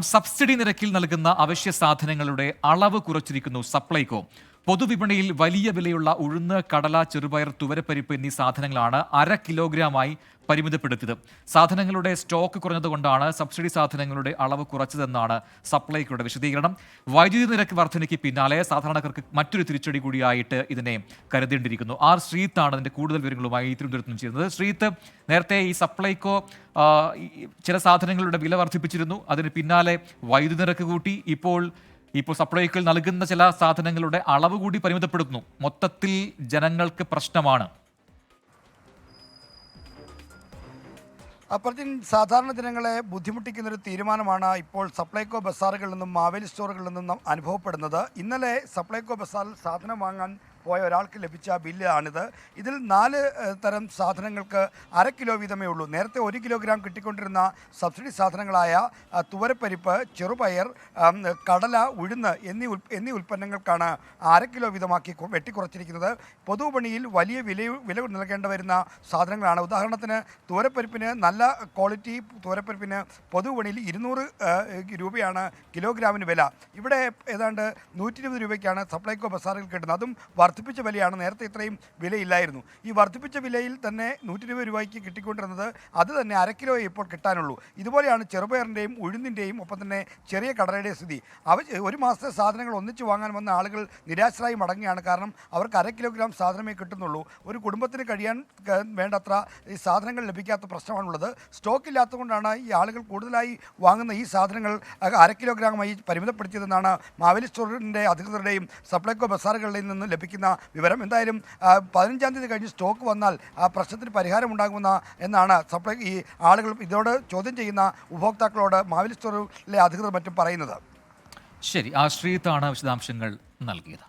Subsidy നിരക്കിൽ നൽകുന്ന അവശ്യ സാധനങ്ങളുടെ അളവ് കുറച്ചിരിക്കുന്നു സപ്ലൈകോ. പൊതുവിപണിയിൽ വലിയ വിലയുള്ള ഉഴുന്ന്, കടല, ചെറുപയർ, തുവരപ്പരിപ്പ് എന്നീ സാധനങ്ങളാണ് 1/2 കിലോഗ്രാമായി പരിമിതപ്പെടുത്തിയത്. സാധനങ്ങളുടെ സ്റ്റോക്ക് കുറഞ്ഞതുകൊണ്ടാണ് സബ്സിഡി സാധനങ്ങളുടെ അളവ് കുറച്ചതെന്നാണ് സപ്ലൈകോയുടെ വിശദീകരണം. വൈദ്യുതി നിരക്ക് വർധനയ്ക്ക് പിന്നാലെ സാധാരണക്കാർക്ക് മറ്റൊരു തിരിച്ചടി കൂടിയായിട്ട് ഇതിനെ കരുതേണ്ടിയിരിക്കുന്നു. ആർ ശ്രീത്താണ് അതിന്റെ കൂടുതൽ വിവരങ്ങളുമായി തിരുവനന്തപുരത്ത് നിന്ന് ചെയ്യുന്നത്. ശ്രീത്ത്, നേരത്തെ ഈ സപ്ലൈകോ ചില സാധനങ്ങളുടെ വില വർദ്ധിപ്പിച്ചിരുന്നു. അതിന് പിന്നാലെ വൈദ്യുതി നിരക്ക് കൂട്ടി. ഇപ്പോൾ സപ്ലൈകോയിൽ നൽകുന്ന ചില സാധനങ്ങളുടെ അളവ് കൂടി പരിമിതപ്പെടുത്തുന്നു. മൊത്തത്തിൽ ജനങ്ങൾക്ക് പ്രശ്നമാണ്. അപ്പുറത്തിൻ സാധാരണ ജനങ്ങളെ ബുദ്ധിമുട്ടിക്കുന്നൊരു തീരുമാനമാണ് ഇപ്പോൾ സപ്ലൈകോ ബസാറുകളിൽ നിന്നും മാവേലി സ്റ്റോറുകളിൽ നിന്നും അനുഭവപ്പെടുന്നത്. ഇന്നലെ സപ്ലൈകോ ബസാറിൽ സാധനം വാങ്ങാൻ പോയ ഒരാൾക്ക് ലഭിച്ച ബില്ലാണിത്. ഇതിൽ 4 തരം സാധനങ്ങൾക്ക് 1/2 കിലോ വീതമേ ഉള്ളൂ. നേരത്തെ 1 കിലോഗ്രാം കിട്ടിക്കൊണ്ടിരുന്ന സബ്സിഡി സാധനങ്ങളായ തുവരപ്പരിപ്പ്, ചെറുപയർ, കടല, ഉഴുന്ന് എന്നീ ഉൽപ്പന്നങ്ങൾക്കാണ് 1/2 കിലോ വീതമാക്കി വെട്ടിക്കുറച്ചിരിക്കുന്നത്. പൊതുവിപണിയിൽ വലിയ വില നൽകേണ്ട വരുന്ന സാധനങ്ങളാണ്. ഉദാഹരണത്തിന് തുവരപ്പരിപ്പിന് നല്ല ക്വാളിറ്റി തുവരപ്പരിപ്പിന് പൊതുവിപണിയിൽ 200 രൂപയാണ് കിലോഗ്രാമിന് വില. ഇവിടെ ഏതാണ്ട് 120 രൂപയ്ക്കാണ് സപ്ലൈകോ ബസാറിൽ കിട്ടുന്നത്. അതും വർദ്ധിപ്പിച്ച വിലയാണ്. നേരത്തെ ഇത്രയും വിലയില്ലായിരുന്നു. ഈ വർദ്ധിപ്പിച്ച വിലയിൽ തന്നെ 120 രൂപയ്ക്ക് കിട്ടിക്കൊണ്ടിരുന്നത് അത് തന്നെ 1/2 കിലോ ഇപ്പോൾ കിട്ടാനുള്ളൂ. ഇതുപോലെയാണ് ചെറുപയറിൻ്റെയും ഉഴുന്നിൻ്റെയും ഒപ്പം തന്നെ ചെറിയ കടലയുടെയും സ്ഥിതി. ഒരു മാസത്തെ സാധനങ്ങൾ ഒന്നിച്ച് വാങ്ങാൻ വന്ന ആളുകൾ നിരാശരായി മടങ്ങുകയാണ്. കാരണം അവർക്ക് 1/2 കിലോഗ്രാം സാധനമേ കിട്ടുന്നുള്ളൂ. ഒരു കുടുംബത്തിന് കഴിയാൻ വേണ്ടത്ര ഈ സാധനങ്ങൾ ലഭിക്കാത്ത പ്രശ്നമാണുള്ളത്. സ്റ്റോക്ക് ഇല്ലാത്തതുകൊണ്ടാണ് ഈ ആളുകൾ കൂടുതലായി വാങ്ങുന്ന ഈ സാധനങ്ങൾ 1/2 കിലോഗ്രാമായി പരിമിതപ്പെടുത്തിയതെന്നാണ് മാവേലി സ്റ്റോറിൻ്റെ അധികൃതരുടെയും സപ്ലൈകോ ബസാറുകളുടെയും നിന്ന് ലഭിക്കുന്ന വിവരം. എന്തായാലും 15-ാം തീയതി കഴിഞ്ഞ് സ്റ്റോക്ക് വന്നാൽ ആ പ്രശ്നത്തിന് പരിഹാരമുണ്ടാകുമെന്ന എന്നാണ് ഈ ആളുകൾ ഇതോട് ചോദ്യം ചെയ്യുന്ന ഉപഭോക്താക്കളോട് മാവേലി സ്റ്റോറിലെ അധികൃതർ മറ്റും പറയുന്നത്. ശരി, ആശ്രിത്താണ് വിശദാംശങ്ങൾ നൽകിയത്.